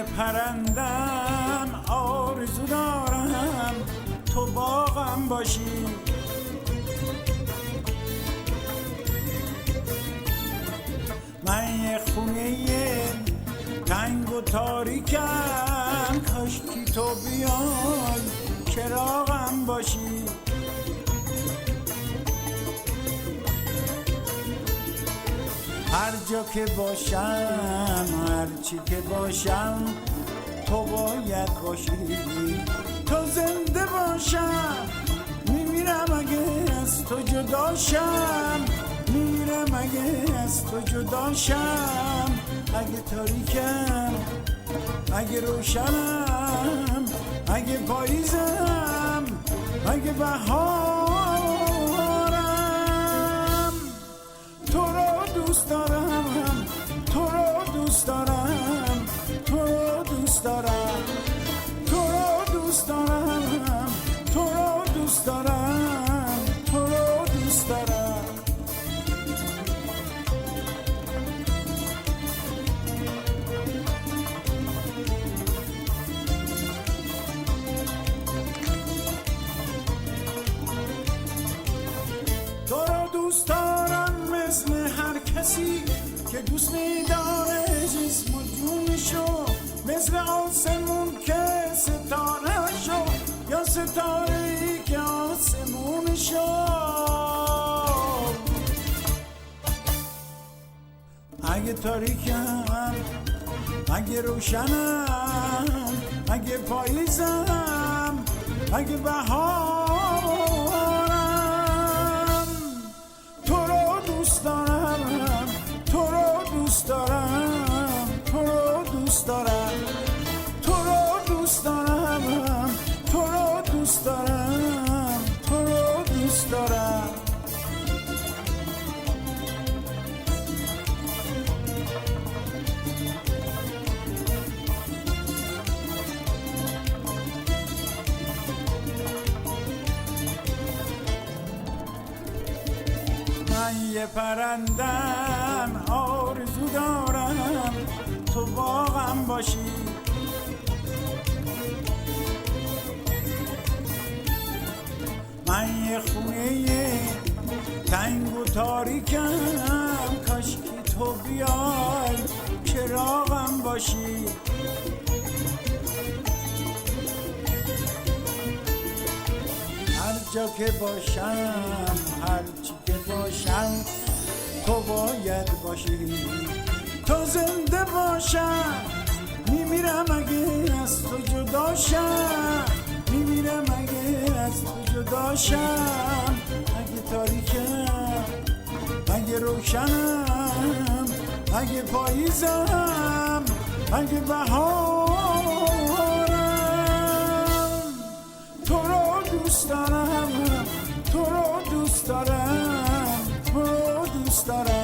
یه پرندم آرزو دارم تو باغم باشی، من یه خونه تنگ و تاریکم کاشکی تو بیای چراغم باشی، هر جا که باشم هر چی که باشم تو باید باشی، تو زنده باشم میمیرم اگه از تو جداشم، میمیرم اگه از تو جداشم، اگه تاریکم اگه روشنم اگه پاییزم اگه بهارم، تو رو دوست دارم تو رو دوست دارم تو رو دوست دارم تو رو دوست دارم تو رو دوست دارم تو رو دوست دارم. تو رو دوست دارم مثل هر کسی که دوست می‌داره جسم و جونشو، مثل آسمون که ستاره شو یا ستاره‌ای که آسمونشو، اگه تاریکم اگه روشنم اگه پاییزم اگه بهارم، تو رو دوست دارم تو رو دوست دارم تو رو دوست دارم تو رو دوست دارم تو رو دوست دارم تو رو دوست دارم. من یه پرندم آرزو دارم تو باغم باشی، من یه خونه تنگ و تاریکم کاشکی تو بیای چراغم باشی، هر جا که باشم هر چی که باشم تو باید باشی، تو زنده باشم میمیرم اگه از تو جداشم، میمیرم اگه از تو جداشم، اگه تاریکم اگه روشنم اگه پاییزم اگه بهارم، تو رو دوست دارم تو رو دوست دارم تو رو دوست دارم.